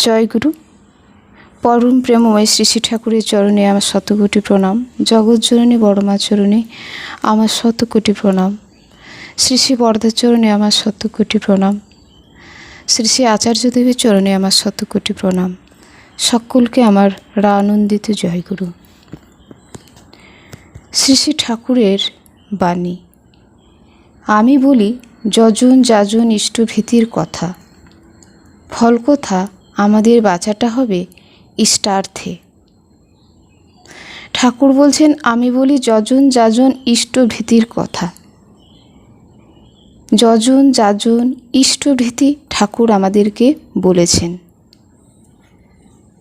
জয় গুরু। পরম প্রেমময় শ্রী শ্রী ঠাকুরের চরণে আমার শতকোটি প্রণাম। জগৎজননী বড়মা চরণে আমার শতকোটি প্রণাম। শ্রী শ্রী বরদার চরণে আমার শতকোটি প্রণাম। শ্রী শ্রী আচার্যদেবের চরণে আমার শতকোটি প্রণাম। সকলকে আমার আনন্দিত জয় গুরু। শ্রী শ্রী ঠাকুরের বাণী। আমি বলি যজন যাজন ইষ্টভীতির কথা, ফল কথা আমাদের বাঁচাটা হবে ইষ্টার্থে। ঠাকুর বলছেন আমি বলি যজন যাজন ইষ্টভীতির কথা। যজন যাজন ইষ্টভীতি ঠাকুর আমাদেরকে বলেছেন।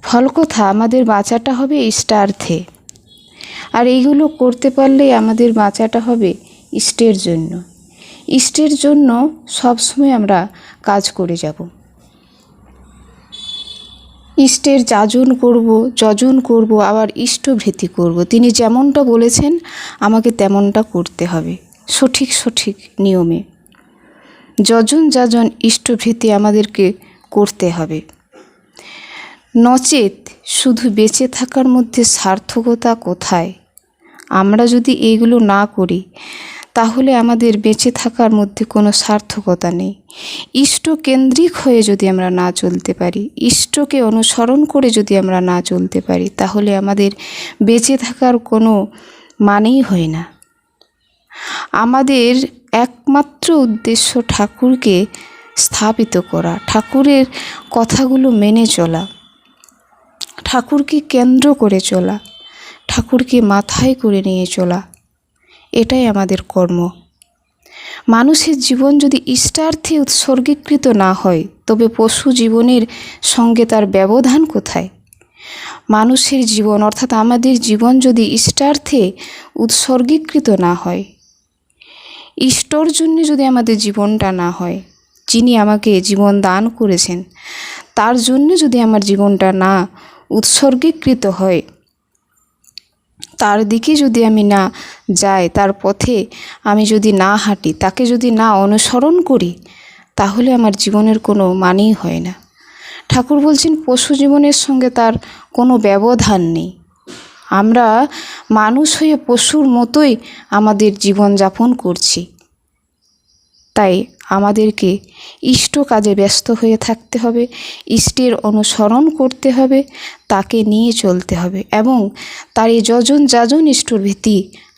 ফল কথা আমাদের বাঁচাটা হবে ইষ্টার্থে। আর এইগুলো করতে পারলেই আমাদের বাঁচাটা হবে ইষ্টের জন্য। ইষ্টের জন্য সবসময় আমরা কাজ করে যাব। ইষ্টের যজন করব আবার ইষ্টভীতি করব। তিনি যেমনটা বলেছেন আমাকে তেমনটা করতে হবে, সঠিক নিয়মে। যজন যাজন ইষ্টভীতি আমাদেরকে করতে হবে। নচেত শুধু বেঁচে থাকার মধ্যে সার্থকতা কোথায়? আমরা যদি এইগুলো না করি তাহলে আমাদের বেঁচে থাকার মধ্যে কোনো সার্থকতা নেই। ইষ্টকেন্দ্রিক হয়ে যদি আমরা না চলতে পারি, ইষ্টকে অনুসরণ করে যদি আমরা না চলতে পারি, তাহলে আমাদের বেঁচে থাকার কোনো মানেই হয় না। আমাদের একমাত্র উদ্দেশ্য ঠাকুরকে স্থাপিত করা, ঠাকুরের কথাগুলো মেনে চলা, ঠাকুরকে কেন্দ্র করে চলা, ঠাকুরকে মাথায় করে নিয়ে চলা, এটাই আমাদের কর্ম। মানুষের জীবন যদি ইষ্টার্থে উৎসর্গীকৃত না হয় তবে পশু জীবনের সঙ্গে তার ব্যবধান কোথায়? মানুষের জীবন অর্থাৎ আমাদের জীবন যদি ইষ্টার্থে উৎসর্গীকৃত না হয়, ইষ্টর জন্য যদি আমাদের জীবনটা না হয়, যিনি আমাকে জীবন দান করেছেন তার জন্য যদি আমার জীবনটা না উৎসর্গীকৃত হয়, তার দিকে যদি আমি না যাই, তার পথে আমি যদি না হাঁটি, তাকে যদি না অনুসরণ করি, তাহলে আমার জীবনের কোনো মানেই হয় না। ঠাকুর বলছেন পশু জীবনের সঙ্গে তার কোনো ব্যবধান নেই। আমরা মানুষ হয়ে পশুর মতোই আমাদের জীবন যাপন করছি। তাই আমাদেরকে ইষ্ট কাজে ব্যস্ত হয়ে থাকতে হবে, ইষ্টের অনুসরণ করতে হবে, তাকে নিয়ে চলতে হবে এবং তার এই যজন যাজন ইষ্টভীতি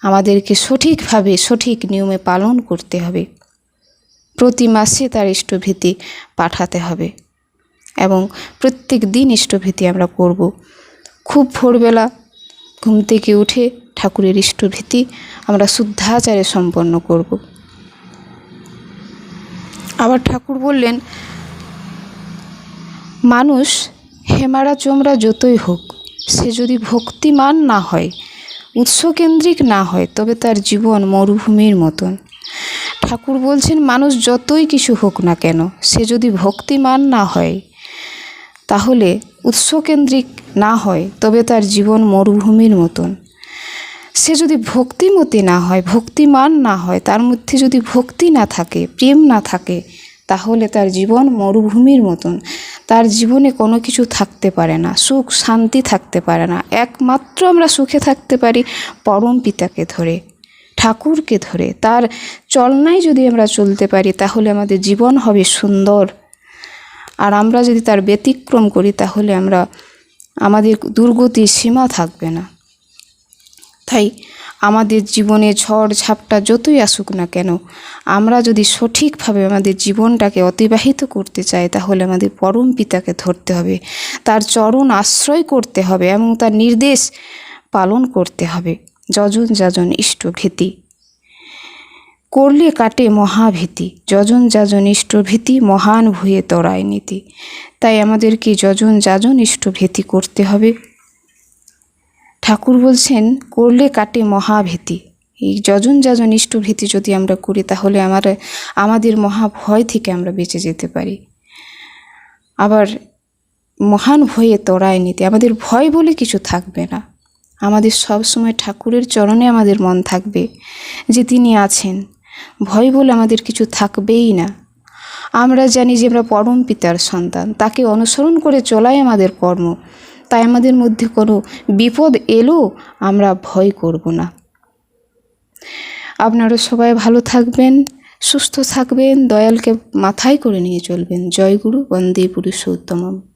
আমাদেরকে সঠিকভাবে সঠিক নিয়মে পালন করতে হবে। প্রতি মাসে তার ইষ্টভীতি পাঠাতে হবে এবং প্রত্যেক দিন ইষ্টভীতি আমরা করব। খুব ভোরবেলা ঘুম থেকে উঠে ঠাকুরের ইষ্টভীতি আমরা শুদ্ধাচারে সম্পন্ন করব। আবার ঠাকুর বললেন মানুষ হেমারা চোমরা যতই হোক, সে যদি ভক্তিমান না হয়, উৎসকেন্দ্রিক না হয়, তবে তার জীবন মরুভূমির মতন। ঠাকুর বলছেন মানুষ যতই কিছু হোক না কেন, সে যদি ভক্তিমান না হয়, তাহলে উৎসকেন্দ্রিক না হয়, তবে তার জীবন মরুভূমির মতন। সে যদি ভক্তিমতী না হয়, ভক্তিমান না হয়, তার মধ্যে যদি ভক্তি না থাকে, প্রেম না থাকে, তাহলে তার জীবন মরুভূমির মতন। তার জীবনে কোনো কিছু থাকতে পারে না, সুখ শান্তি থাকতে পারে না। একমাত্র আমরা সুখে থাকতে পারি পরম পিতাকে ধরে, ঠাকুরকে ধরে। তার চলনায় যদি আমরা চলতে পারি তাহলে আমাদের জীবন হবে সুন্দর। আর আমরা যদি তার ব্যতিক্রম করি তাহলে আমাদের দুর্গতির সীমা থাকবে না। তাই আমাদের জীবনে ঝড় ঝাপটা যতই আসুক না কেন, আমরা যদি সঠিকভাবে আমাদের জীবনটাকে অতিবাহিত করতে চাই তাহলে আমাদের পরম পিতাকে ধরতে হবে, তার চরণ আশ্রয় করতে হবে এবং তার নির্দেশ পালন করতে হবে। যজন যাজন ইষ্টভীতি করলে কাটে মহাভীতি, যজন যাজন ইষ্টভীতি মহান ভূয়ে তরায় নীতি। তাই আমাদেরকে যজন যাজন ইষ্টভীতি করতে হবে। ঠাকুর বলছেন করলে কাটে মহাভীতি। এই যজন যাজন ইষ্টভীতি যদি আমরা করি তাহলে আমাদের মহাভয় থেকে আমরা বেঁচে যেতে পারি। আবার মহান ভয়ে তরায় নীতি, আমাদের ভয় বলে কিছু থাকবে না। আমাদের সব সময় ঠাকুরের চরণে আমাদের মন থাকবে যে তিনি আছেন, ভয় বলে আমাদের কিছু থাকবেই না। আমরা জানি যে আমরা পরম পিতার সন্তান, তাকে অনুসরণ করে চলাই আমাদের কর্ম। তাই আমাদের মধ্যে কোনো বিপদ এলেও আমরা ভয় করব না। আপনারা সবাই ভালো থাকবেন, সুস্থ থাকবেন, দয়ালকে মাথায় করে নিয়ে চলবেন। জয় গুরু, বন্দে পুরুষোত্তমম।